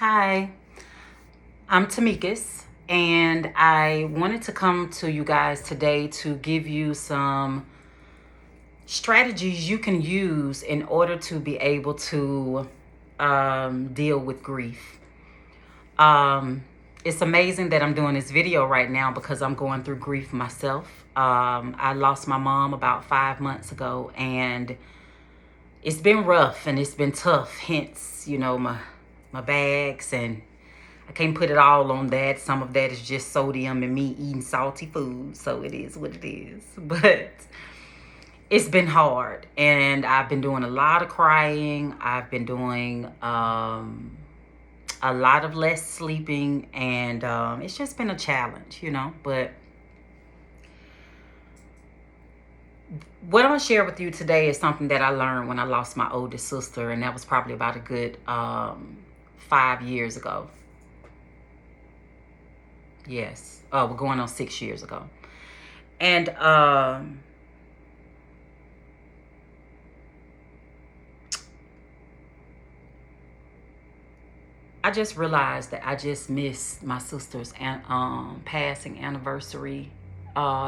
Hi, I'm Tamikis, and I wanted to come to you guys today to give you some strategies you can use in order to be able to deal with grief. Um, it's amazing that I'm doing this video right now because I'm going through grief myself. I lost my mom about 5 months ago, and it's been rough and it's been tough. Hence, my bags, and I can't put it all on that. Some of that is just sodium and me eating salty food. So it is what it is. But it's been hard. And I've been doing a lot of crying. I've been doing a lot of less sleeping. And it's just been a challenge, But what I'm going to share with you today is something that I learned when I lost my oldest sister. And that was probably about a good 5 years ago. Yes. We're going on 6 years ago. And I just realized that I just missed my sister's passing anniversary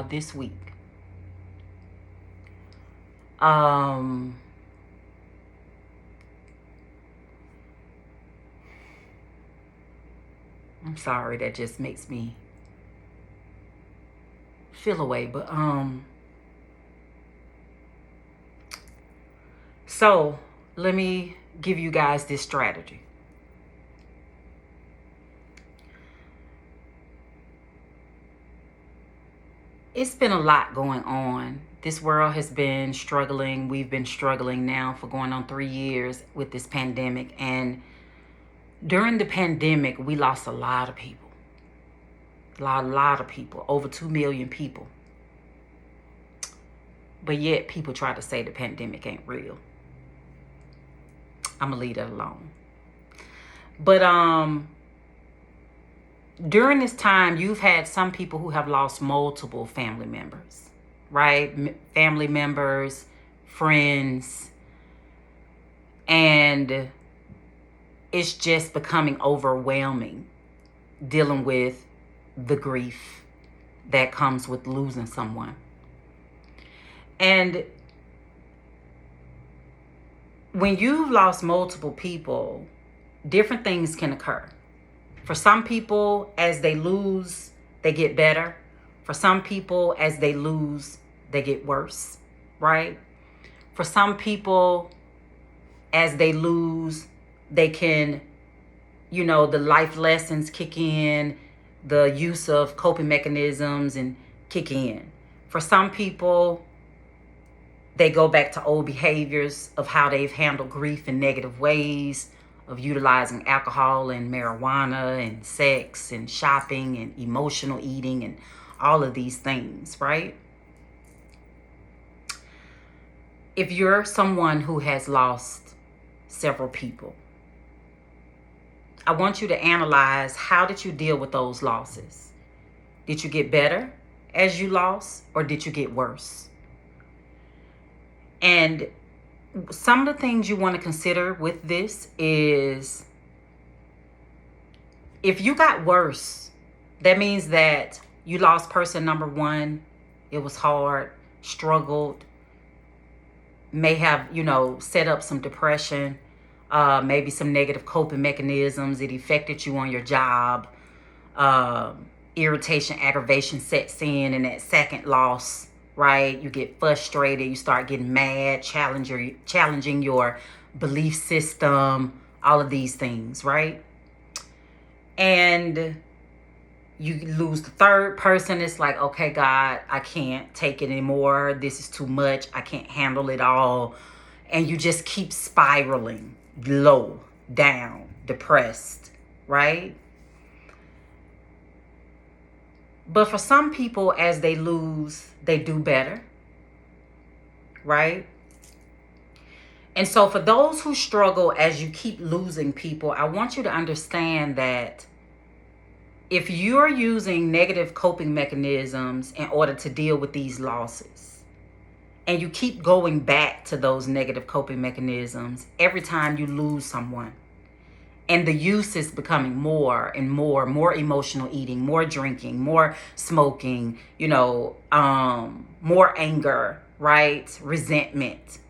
this week. I'm sorry, that just makes me feel away, but so let me give you guys this strategy. It's been a lot going on. This world has been struggling. We've been struggling now for going on 3 years with this pandemic. And during the pandemic, we lost a lot of people. A lot of people. Over 2 million people. But yet, people try to say the pandemic ain't real. I'm going to leave that alone. But during this time, you've had some people who have lost multiple family members, right? Family members, friends, and it's just becoming overwhelming dealing with the grief that comes with losing someone. And when you've lost multiple people, different things can occur. For some people, as they lose, they get better. For some people, as they lose, they get worse, right? For some people, as they lose, they can, the life lessons kick in, the use of coping mechanisms and kick in. For some people, they go back to old behaviors of how they've handled grief in negative ways, of utilizing alcohol and marijuana and sex and shopping and emotional eating and all of these things, right? If you're someone who has lost several people, I want you to analyze, how did you deal with those losses? Did you get better as you lost, or did you get worse? And some of the things you want to consider with this is, if you got worse, that means that you lost person number one. It was hard, struggled, may have, set up some depression, maybe some negative coping mechanisms. It affected you on your job. Irritation, aggravation sets in that second loss. Right? You get frustrated, you start getting mad, challenging your belief system, all of these things, right? And you lose the third person. It's like, okay, God, I can't take it anymore. This is too much. I can't handle it all. And you just keep spiraling low, down, depressed, right? But for some people, as they lose, they do better, right? And so for those who struggle as you keep losing people, I want you to understand that if you're using negative coping mechanisms in order to deal with these losses, and you keep going back to those negative coping mechanisms every time you lose someone, And the use is becoming more and more emotional eating, more drinking, more smoking, more anger, right? Resentment.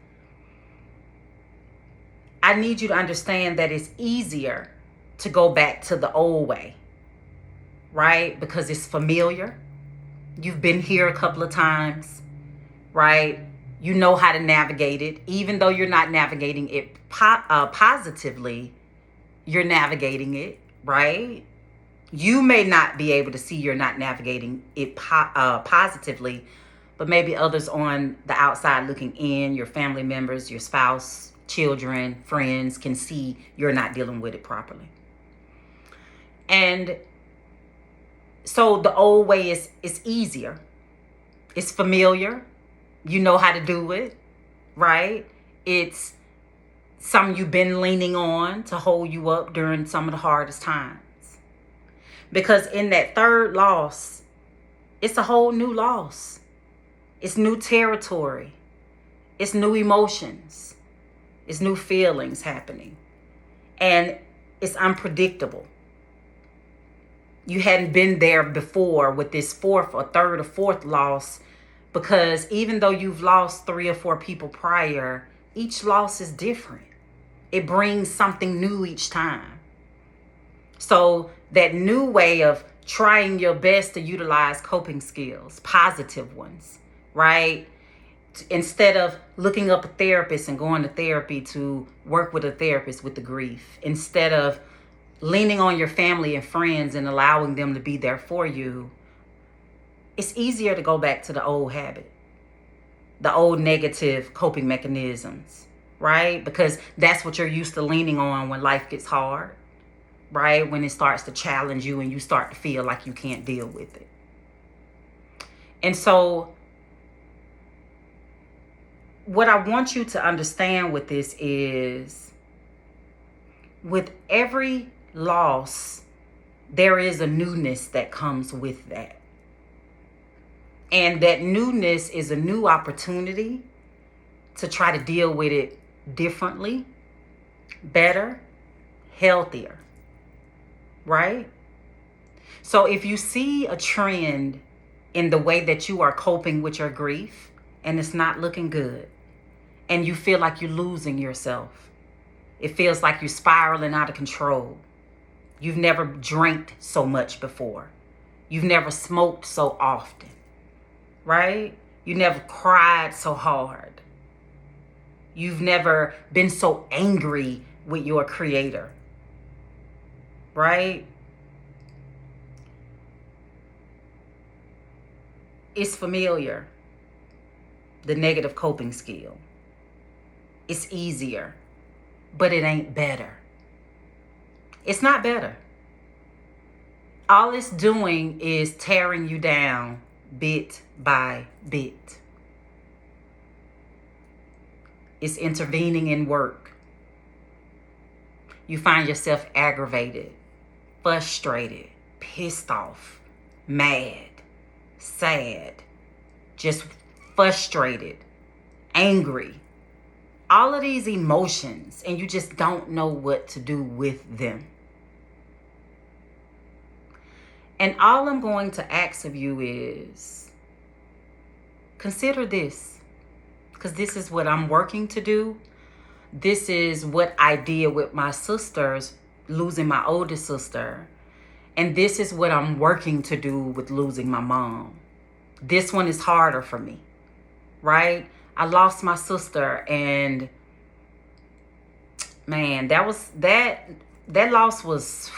I need you to understand that it's easier to go back to the old way, right? Because it's familiar. You've been here a couple of times, right? You know how to navigate it. Even though you're not navigating it positively, you're navigating it, right? You may not be able to see you're not navigating it positively, but maybe others on the outside looking in, your family members, your spouse, children, friends, can see you're not dealing with it properly. And so the old way is easier. It's familiar. You know how to do it, right? It's something you've been leaning on to hold you up during some of the hardest times. Because in that third loss, it's a whole new loss. It's new territory. It's new emotions. It's new feelings happening. And it's unpredictable. You hadn't been there before with this fourth or third or fourth loss, because even though you've lost 3 or 4 people prior, each loss is different. It brings something new each time. So that new way of trying your best to utilize coping skills, positive ones, right? Instead of looking up a therapist and going to therapy to work with a therapist with the grief, instead of leaning on your family and friends and allowing them to be there for you, it's easier to go back to the old habit, the old negative coping mechanisms, right? Because that's what you're used to leaning on when life gets hard, right? When it starts to challenge you and you start to feel like you can't deal with it. And so what I want you to understand with this is, with every loss, there is a newness that comes with that. And that newness is a new opportunity to try to deal with it differently, better, healthier, right? So if you see a trend in the way that you are coping with your grief and it's not looking good, and you feel like you're losing yourself, it feels like you're spiraling out of control. You've never drank so much before. You've never smoked so often, right? You never cried so hard. You've never been so angry with your creator, right? It's familiar, the negative coping skill. It's easier, but it ain't better. It's not better. All it's doing is tearing you down bit by bit. It's intervening in work. You find yourself aggravated, frustrated, pissed off, mad, sad, just frustrated, angry. All of these emotions, and you just don't know what to do with them. And all I'm going to ask of you is, consider this, because this is what I'm working to do. This is what I did with my sisters, losing my oldest sister. And this is what I'm working to do with losing my mom. This one is harder for me, right? I lost my sister, and man, that loss was,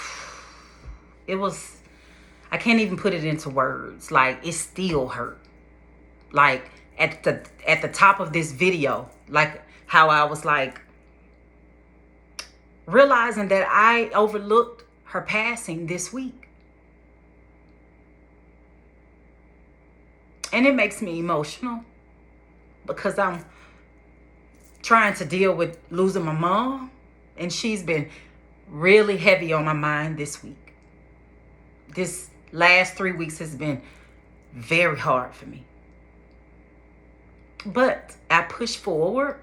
I can't even put it into words. Like, it still hurt. Like, at the top of this video, like how I was like realizing that I overlooked her passing this week. And it makes me emotional because I'm trying to deal with losing my mom, and she's been really heavy on my mind this week. This last 3 weeks has been very hard for me. But I push forward,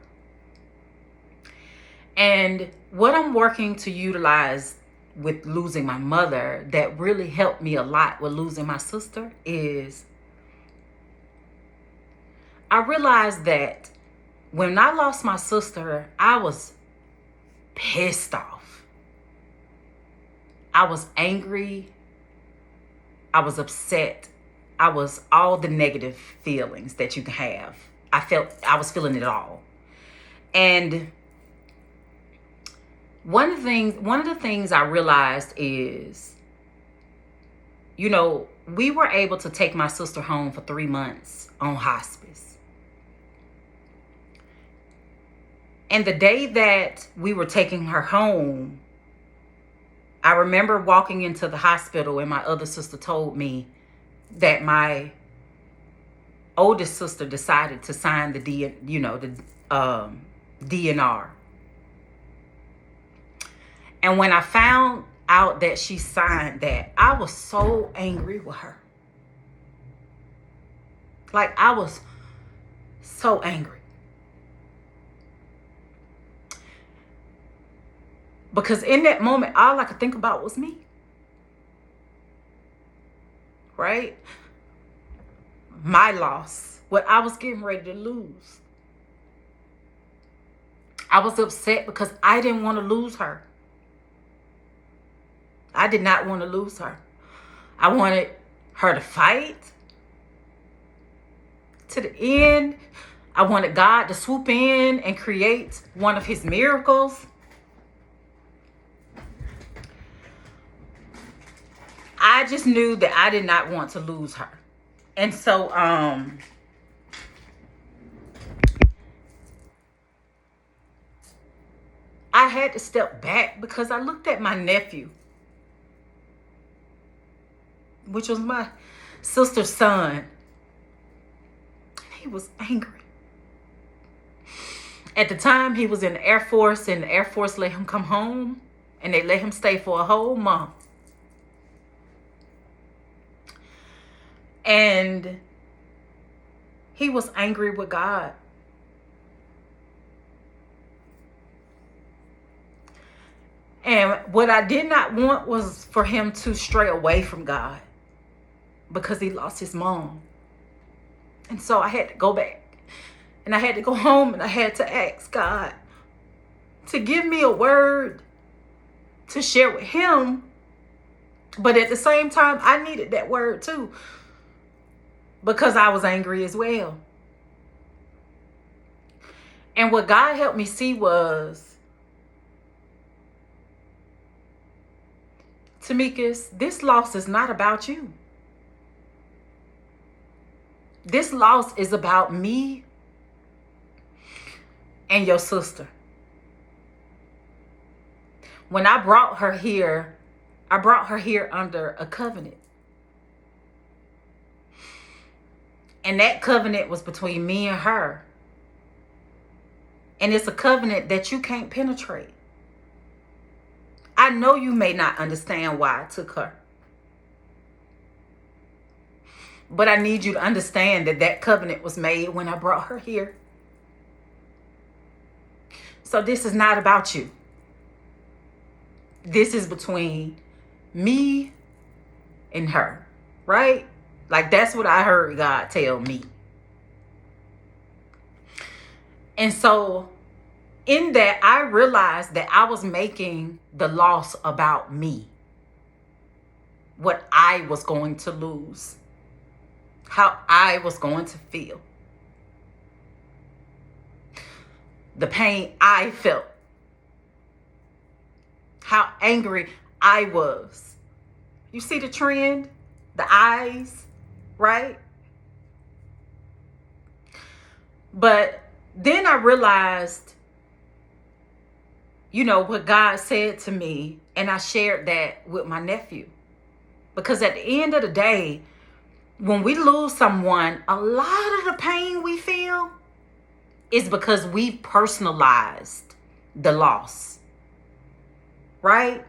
And what I'm working to utilize with losing my mother that really helped me a lot with losing my sister is I realized that when I lost my sister, I was pissed off. I was angry. I was upset. I was all the negative feelings that you can have. I was feeling it all. And one of the things I realized is, we were able to take my sister home for 3 months on hospice. And the day that we were taking her home, I remember walking into the hospital and my other sister told me that my oldest sister decided to sign the DNR. And when I found out that she signed that, I was so angry with her. Like, I was so angry. Because in that moment, all I could think about was me. Right? My loss. What I was getting ready to lose. I was upset because I didn't want to lose her. I did not want to lose her. I wanted her to fight to the end. I wanted God to swoop in and create one of his miracles. I just knew that I did not want to lose her. And so, I had to step back because I looked at my nephew, which was my sister's son. And he was angry. At the time, he was in the Air Force, and the Air Force let him come home, and they let him stay for a whole month. And he was angry with God. And what I did not want was for him to stray away from God because he lost his mom. And so I had to go back. And I had to go home and I had to ask God to give me a word to share with him. But at the same time, I needed that word too, because I was angry as well. And what God helped me see was, Tamikis, this loss is not about you. This loss is about me and your sister. When I brought her here under a covenant. And that covenant was between me and her. And it's a covenant that you can't penetrate. I know you may not understand why I took her. But I need you to understand that that covenant was made when I brought her here. So this is not about you. This is between me and her, right? Like, that's what I heard God tell me. And so in that, I realized that I was making the loss about me. What I was going to lose. How I was going to feel. The pain I felt. How angry I was. You see the trend? The eyes, right? But then I realized, what God said to me, and I shared that with my nephew. Because at the end of the day, when we lose someone, a lot of the pain we feel is because we personalized the loss. Right?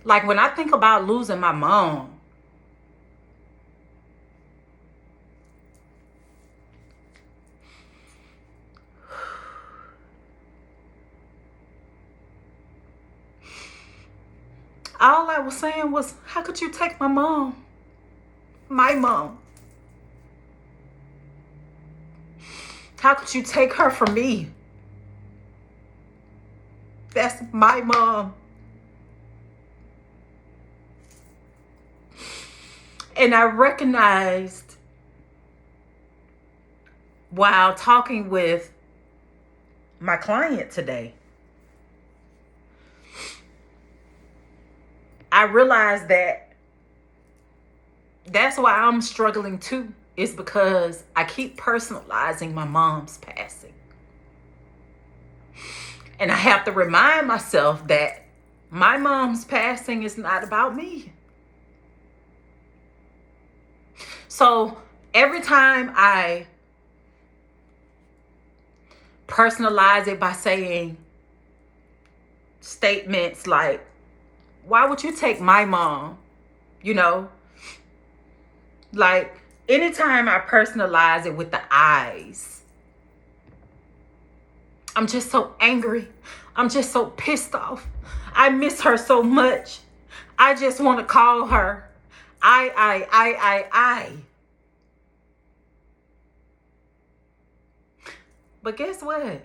Like, when I think about losing my mom, all I was saying was, how could you take my mom? My mom. How could you take her from me? That's my mom. And I recognized while talking with my client today, I realized that that's why I'm struggling too. It's because I keep personalizing my mom's passing. And I have to remind myself that my mom's passing is not about me. So every time I personalize it by saying statements like, why would you take my mom? You know, like anytime I personalize it with the eyes, I'm just so angry. I'm just so pissed off. I miss her so much. I just want to call her. I. But guess what?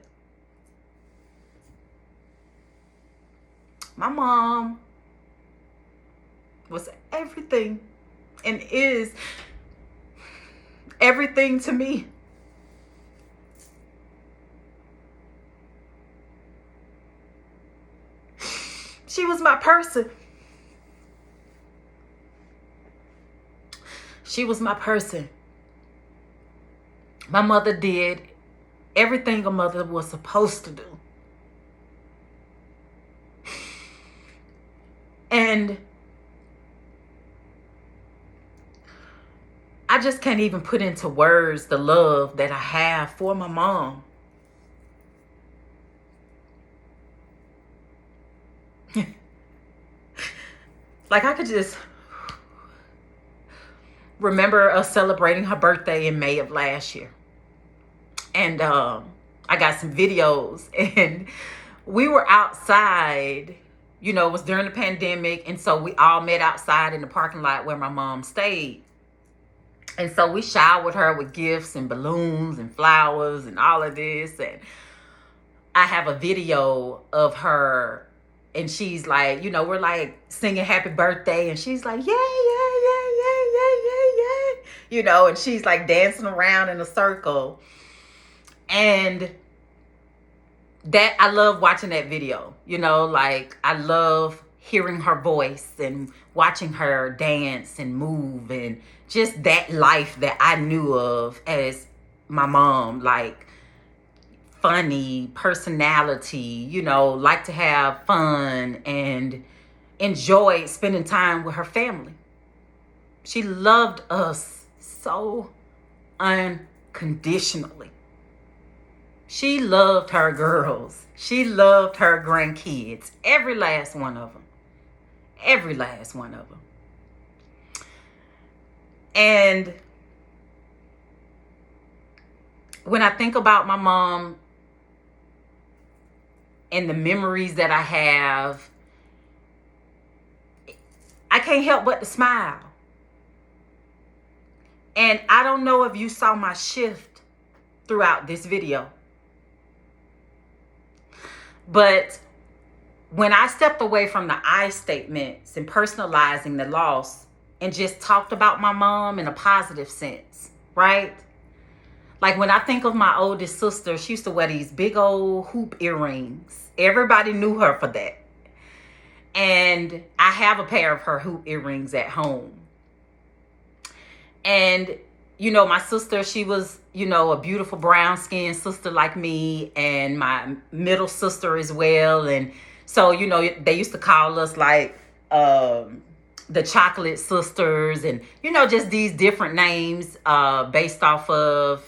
My mom was everything and is everything to me. She was my person. She was my person. My mother did everything a mother was supposed to do. And I just can't even put into words the love that I have for my mom. Like I could just remember us celebrating her birthday in May of last year. And I got some videos and we were outside, you know, it was during the pandemic. And so we all met outside in the parking lot where my mom stayed. And so we showered her with gifts and balloons and flowers and all of this. And I have a video of her and she's like, you know, we're like singing happy birthday. And she's like, yeah, yeah, yeah, yeah, yeah, yeah, yeah. You know, and she's like dancing around in a circle. And that, I love watching that video, you know, like I love hearing her voice and watching her dance and move and just that life that I knew of as my mom, like funny personality, you know, like to have fun and enjoy spending time with her family. She loved us so unconditionally. She loved her girls. She loved her grandkids. Every last one of them. Every last one of them. And when I think about my mom and the memories that I have, I can't help but to smile. And I don't know if you saw my shift throughout this video. But when I stepped away from the I statements and personalizing the loss and just talked about my mom in a positive sense, right? Like when I think of my oldest sister, she used to wear these big old hoop earrings. Everybody knew her for that. And I have a pair of her hoop earrings at home. And, you know, my sister, she was, you know, a beautiful brown skinned sister like me, and my middle sister as well. And so, you know, they used to call us like the Chocolate Sisters, and, you know, just these different names based off of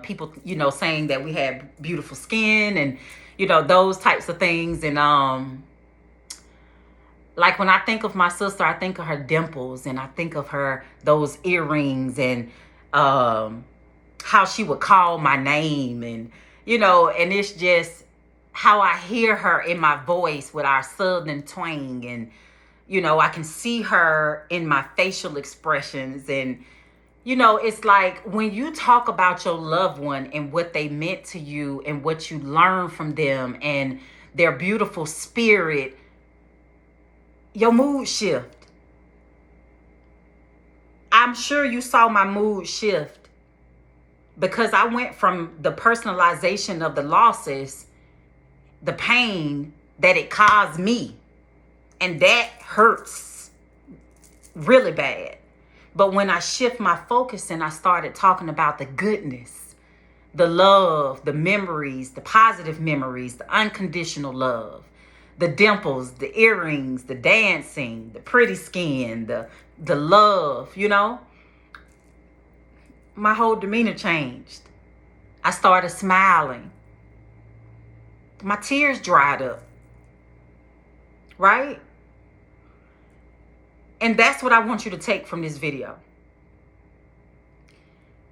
people, you know, saying that we had beautiful skin and, you know, those types of things. And like when I think of my sister, I think of her dimples and I think of her, those earrings, and how she would call my name, and, you know, and it's just how I hear her in my voice with our southern twang. And, I can see her in my facial expressions. And, it's like when you talk about your loved one and what they meant to you and what you learned from them and their beautiful spirit, your mood shift. I'm sure you saw my mood shift because I went from the personalization of the losses, the pain that it caused me. And that hurts really bad. But when I shift my focus and I started talking about the goodness, the love, the memories, the positive memories, the unconditional love, the dimples, the earrings, the dancing, the pretty skin, the love, my whole demeanor changed. I started smiling. My tears dried up. Right? And that's what I want you to take from this video.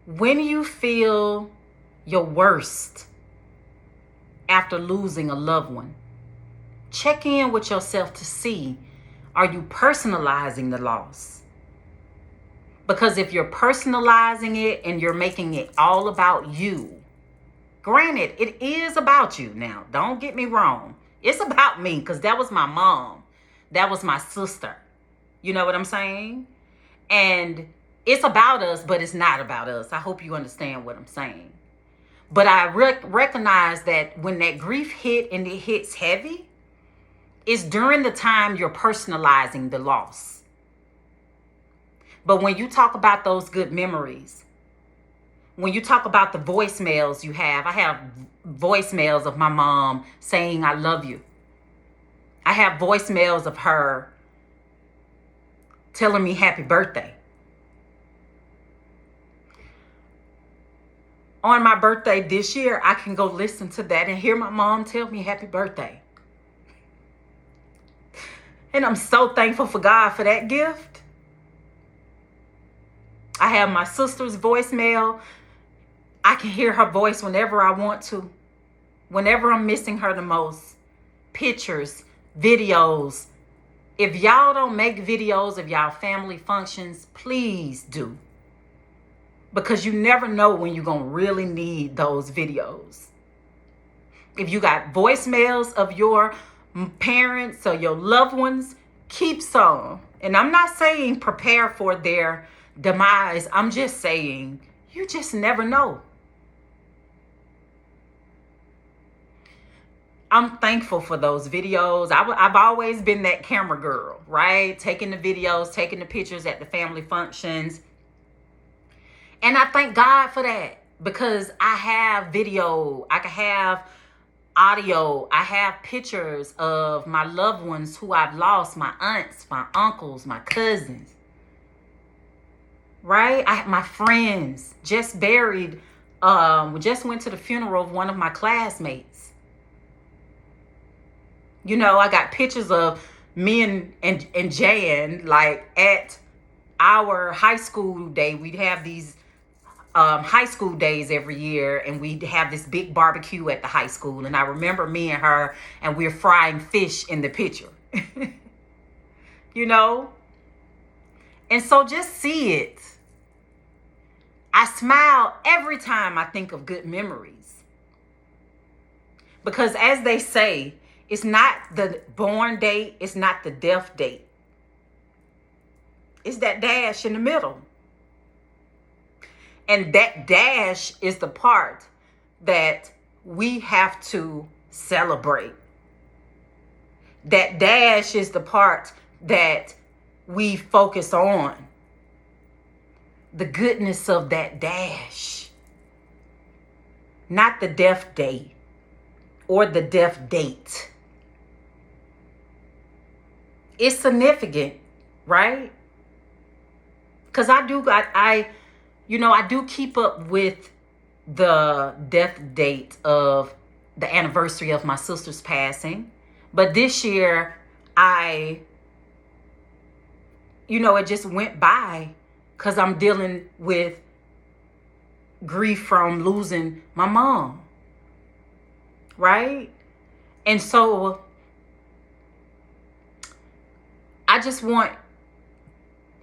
When you feel your worst after losing a loved one, check in with yourself to see, are you personalizing the loss? Because if you're personalizing it and you're making it all about you, granted, it is about you now. Don't get me wrong. It's about me because that was my mom. That was my sister. You know what I'm saying? And it's about us, but it's not about us. I hope you understand what I'm saying. But I recognize that when that grief hit and it hits heavy, it's during the time you're personalizing the loss. But when you talk about those good memories, when you talk about the voicemails you have, I have voicemails of my mom saying, I love you. I have voicemails of her telling me happy birthday. On my birthday this year, I can go listen to that and hear my mom tell me happy birthday. And I'm so thankful for God for that gift. I have my sister's voicemail. I can hear her voice whenever I want to. Whenever I'm missing her the most. Pictures, videos. If y'all don't make videos of y'all family functions, please do. Because you never know when you're going to really need those videos. If you got voicemails of your parents or your loved ones, keep some. And I'm not saying prepare for their demise. I'm just saying you just never know. I'm thankful for those videos. I've always been that camera girl, right? Taking the videos, taking the pictures at the family functions. And I thank God for that because I have video, I can have audio, I have pictures of my loved ones who I've lost, my aunts, my uncles, my cousins, right? I have my friends just buried, just went to the funeral of one of my classmates. I got pictures of me and Jan, like at our high school day. We'd have these high school days every year, and we'd have this big barbecue at the high school. And I remember me and her, and we're frying fish in the picture. And so just see it. I smile every time I think of good memories. Because as they say, it's not the born date, it's not the death date. It's that dash in the middle. And that dash is the part that we have to celebrate. That dash is the part that we focus on. The goodness of that dash. Not the death day or the death date. It's significant, right? Because I do keep up with the death date of the anniversary of my sister's passing. But this year, it just went by because I'm dealing with grief from losing my mom. Right? And so I just want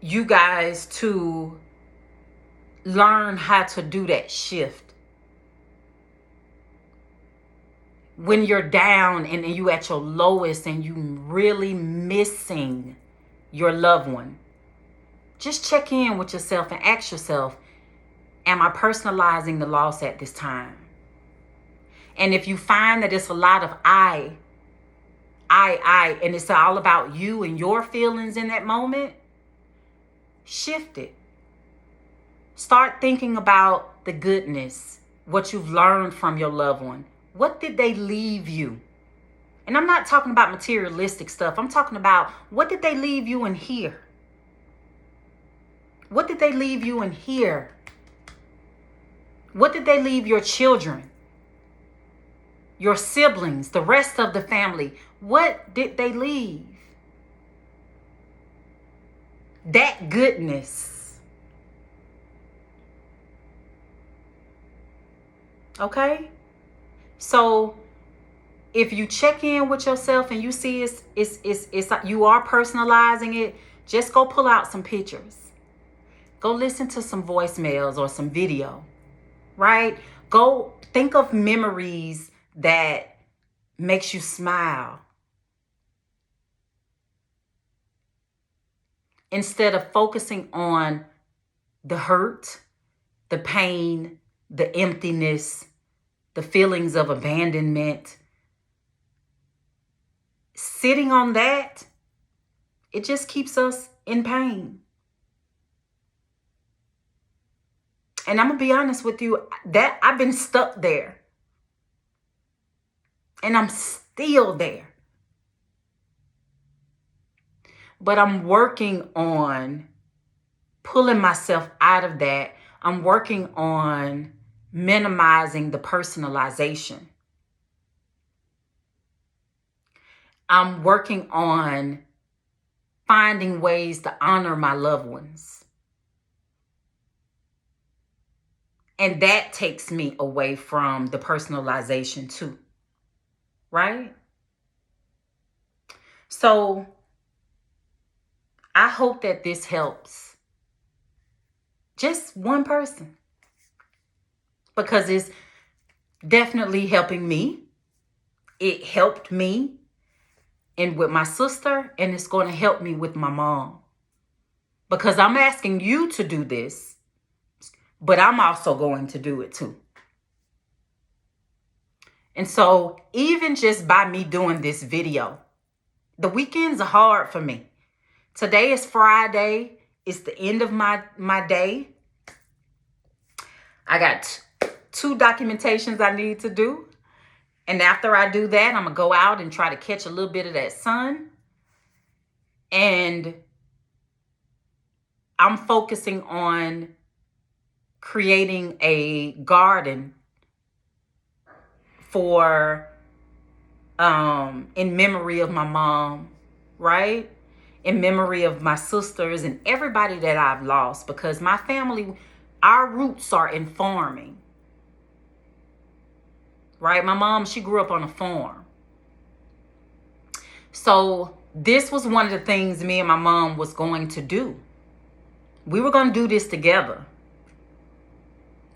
you guys to learn how to do that shift. When you're down and you at your lowest and you really missing your loved one, just check in with yourself and ask yourself, am I personalizing the loss at this time? And if you find that it's a lot of I, and it's all about you and your feelings in that moment, shift it. Start thinking about the goodness, what you've learned from your loved one. What did they leave you? And I'm not talking about materialistic stuff. I'm talking about, what did they leave you in here? What did they leave you in here? What did they leave your children, your siblings, the rest of the family? What did they leave? That goodness. Okay? So if you check in with yourself and you see it's you are personalizing it, just go pull out some pictures. Go listen to some voicemails or some video, right? Go think of memories that makes you smile. Instead of focusing on the hurt, the pain, the emptiness, the feelings of abandonment, sitting on that, it just keeps us in pain. And I'm going to be honest with you, that I've been stuck there. And I'm still there. But I'm working on pulling myself out of that. I'm working on minimizing the personalization. I'm working on finding ways to honor my loved ones. And that takes me away from the personalization too. Right? So I hope that this helps just one person, because it's definitely helping me. It helped me and with my sister, and it's going to help me with my mom, because I'm asking you to do this, but I'm also going to do it too. And so even just by me doing this video, the weekends are hard for me. Today is Friday. It's the end of my day. I got 2 documentations I need to do. And after I do that, I'm going to go out and try to catch a little bit of that sun. And I'm focusing on creating a garden for, in memory of my mom, right? In memory of my sisters and everybody that I've lost, because my family, our roots are in farming, right? My mom, she grew up on a farm. So this was one of the things me and my mom was going to do. We were going to do this together.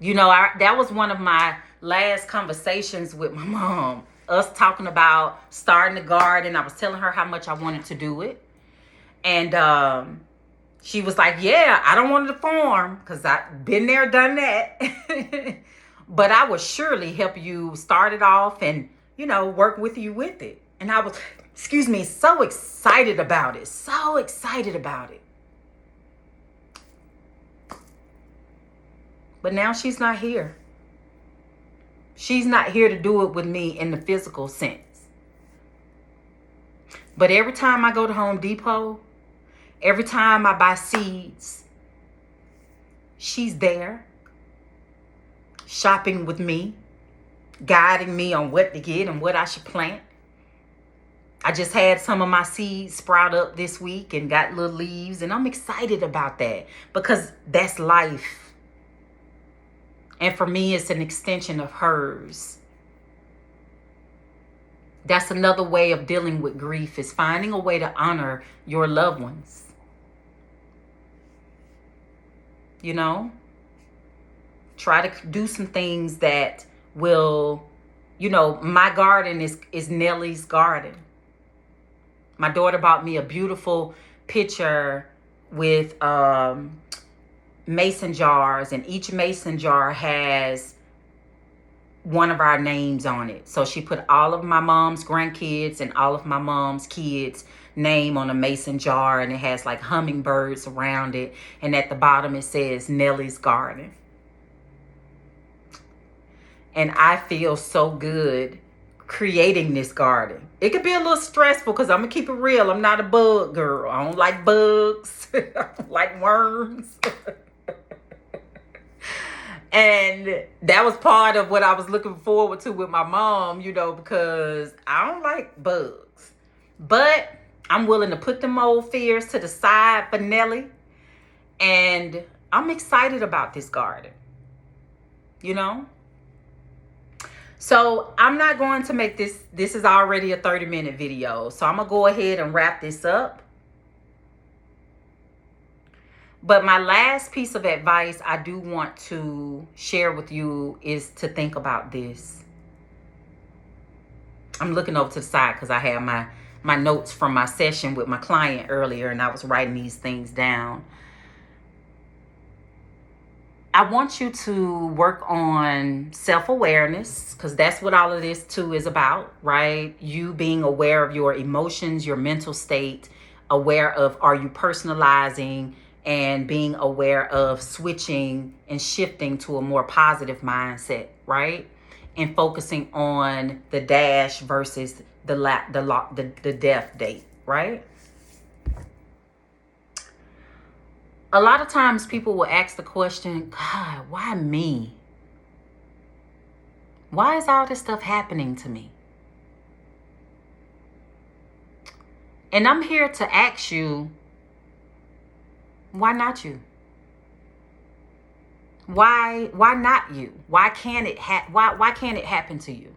You know, that was one of my last conversations with my mom, us talking about starting the garden. I was telling her how much I wanted to do it. And she was like, yeah, I don't want to farm, because I've been there, done that. But I would surely help you start it off and, you know, work with you with it. And I was, so excited about it. So excited about it. But now she's not here. She's not here to do it with me in the physical sense. But every time I go to Home Depot, every time I buy seeds, she's there, shopping with me, guiding me on what to get and what I should plant. I just had some of my seeds sprout up this week and got little leaves, and I'm excited about that, because that's life. And for me, it's an extension of hers. That's another way of dealing with grief, is finding a way to honor your loved ones. You know, try to do some things that will, my garden is Nellie's garden. My daughter bought me a beautiful pitcher with mason jars, and each mason jar has one of our names on it. So she put all of my mom's grandkids and all of my mom's kids' name on a mason jar, and it has like hummingbirds around it, and at the bottom it says Nellie's garden. And I feel so good creating this garden. It could be a little stressful because I'm gonna keep it real. I'm not a bug girl. I don't like bugs. I don't like worms. And that was part of what I was looking forward to with my mom, because I don't like bugs. But I'm willing to put them old fears to the side for Nellie. And I'm excited about this garden, So I'm not going to make this is already a 30-minute video. So I'm going to go ahead and wrap this up. But my last piece of advice I do want to share with you is to think about this. I'm looking over to the side because I have my notes from my session with my client earlier, and I was writing these things down. I want you to work on self-awareness, because that's what all of this too is about, right? You being aware of your emotions, your mental state, aware of, are you personalizing, and being aware of switching and shifting to a more positive mindset, right? And focusing on the dash versus the death date, right? A lot of times people will ask the question, God, why me? Why is all this stuff happening to me? And I'm here to ask you, why not you? Why not you? Why can't it why can't it happen to you?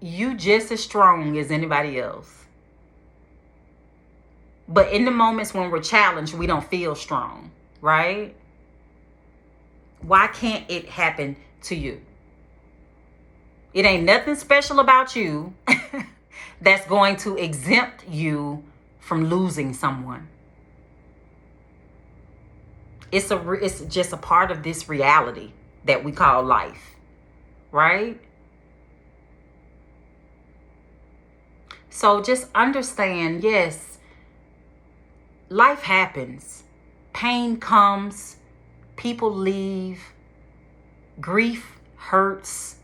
You just as strong as anybody else. But in the moments when we're challenged, we don't feel strong, right? Why can't it happen to you? It ain't nothing special about you that's going to exempt you from losing someone. It's just a part of this reality that we call life, right? So just understand, yes, life happens. Pain comes. People leave. Grief hurts.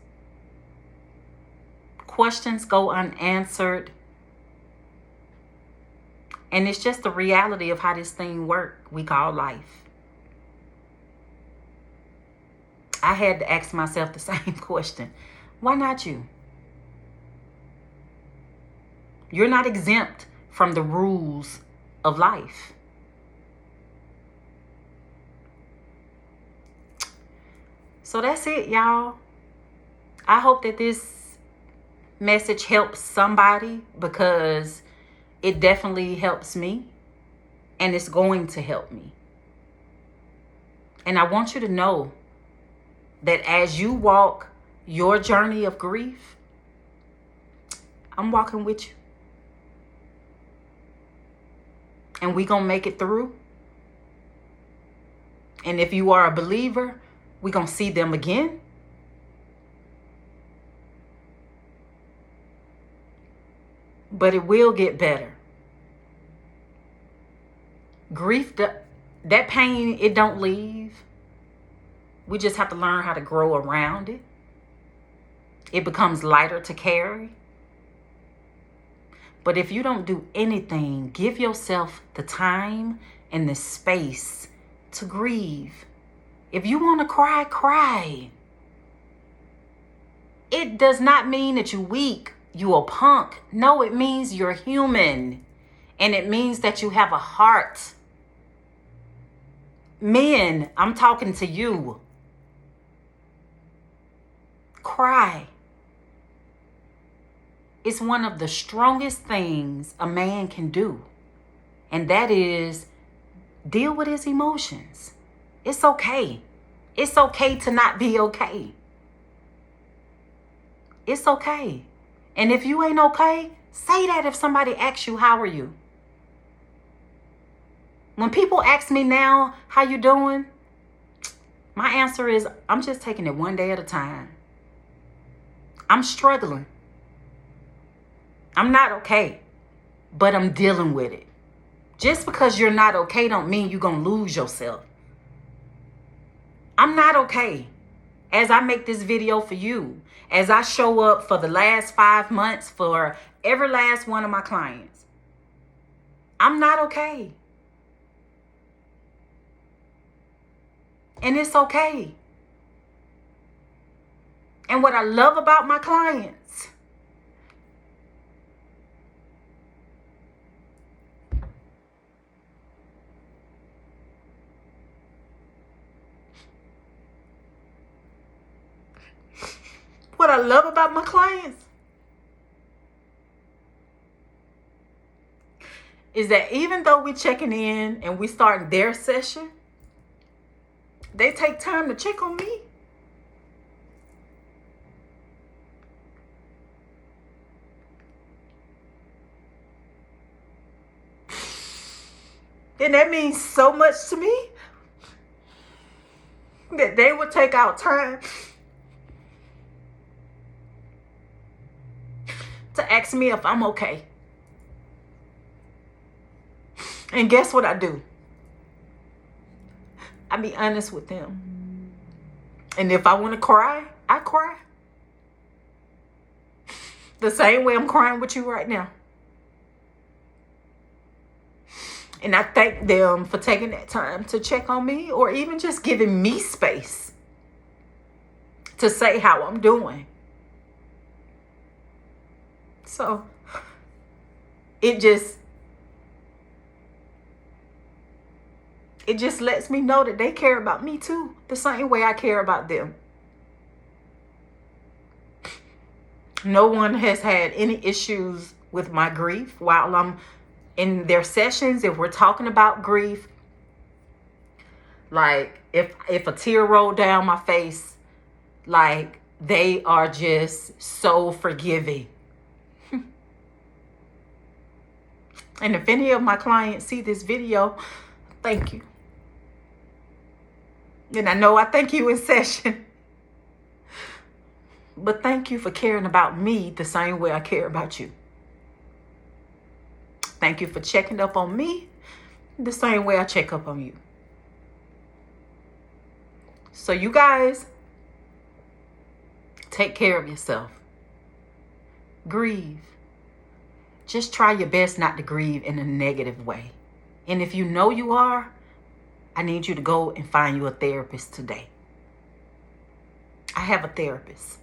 Questions go unanswered. And it's just the reality of how this thing works we call life. I had to ask myself the same question. Why not you? You're not exempt from the rules of life. So that's it, y'all. I hope that this message helps somebody, because it definitely helps me, and it's going to help me. And I want you to know that as you walk your journey of grief, I'm walking with you. And we gonna make it through. And if you are a believer, we gonna see them again. But it will get better. Grief, that pain, it don't leave. We just have to learn how to grow around it. It becomes lighter to carry. But if you don't do anything, give yourself the time and the space to grieve. If you want to cry, cry. It does not mean that you're weak, you a punk. No, it means you're human. And it means that you have a heart. Men, I'm talking to you. Cry. It's one of the strongest things a man can do. And that is deal with his emotions. It's okay. It's okay to not be okay. It's okay. And if you ain't okay, say that if somebody asks you, how are you? When people ask me now, how you doing? My answer is, I'm just taking it one day at a time. I'm struggling. I'm not okay, but I'm dealing with it. Just because you're not okay don't mean you're going to lose yourself. I'm not okay. As I make this video for you, as I show up for the last 5 months for every last one of my clients, I'm not okay. And it's okay. And what I love about my clients, is that even though we're checking in and we start their session, they take time to check on me. And that means so much to me that they would take out time to ask me if I'm okay. And guess what I do? I be honest with them. And if I want to cry, I cry. The same way I'm crying with you right now. And I thank them for taking that time to check on me, or even just giving me space to say how I'm doing. So it just lets me know that they care about me too, the same way I care about them. No one has had any issues with my grief while I'm in their sessions. If we're talking about grief, like if a tear rolled down my face, like they are just so forgiving. And if any of my clients see this video, thank you. And I know I thank you in session. But thank you for caring about me the same way I care about you. Thank you for checking up on me the same way I check up on you. So you guys, take care of yourself. Grieve. Just try your best not to grieve in a negative way. And if you know you are, I need you to go and find you a therapist today. I have a therapist.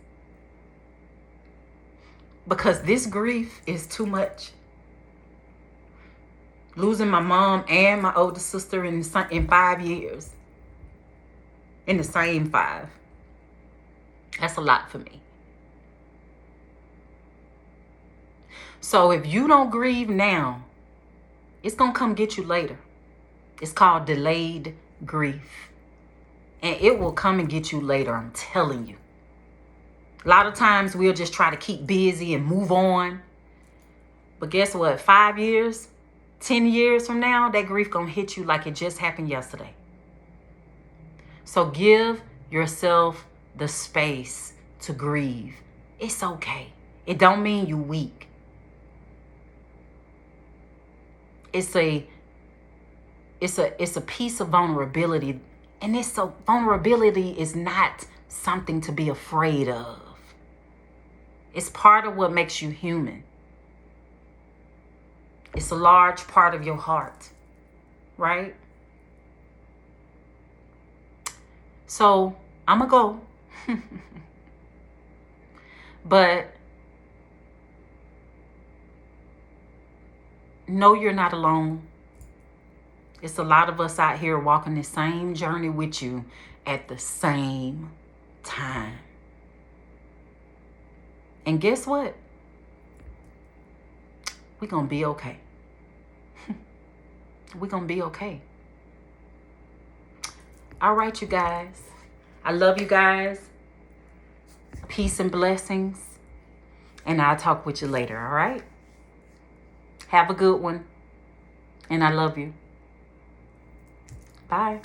Because this grief is too much. Losing my mom and my older sister in 5 years. In the same 5. That's a lot for me. So if you don't grieve now, it's going to come get you later. It's called delayed grief. And it will come and get you later, I'm telling you. A lot of times we'll just try to keep busy and move on. But guess what? 5 years, 10 years from now, that grief gonna hit you like it just happened yesterday. So give yourself the space to grieve. It's okay. It don't mean you weak. It's a piece of vulnerability. And vulnerability is not something to be afraid of. It's part of what makes you human. It's a large part of your heart, right? So I'm going to go. But know you're not alone. It's a lot of us out here walking the same journey with you at the same time. And guess what? We're going to be okay. We're going to be okay. All right, you guys. I love you guys. Peace and blessings. And I'll talk with you later, all right? Have a good one. And I love you. Bye.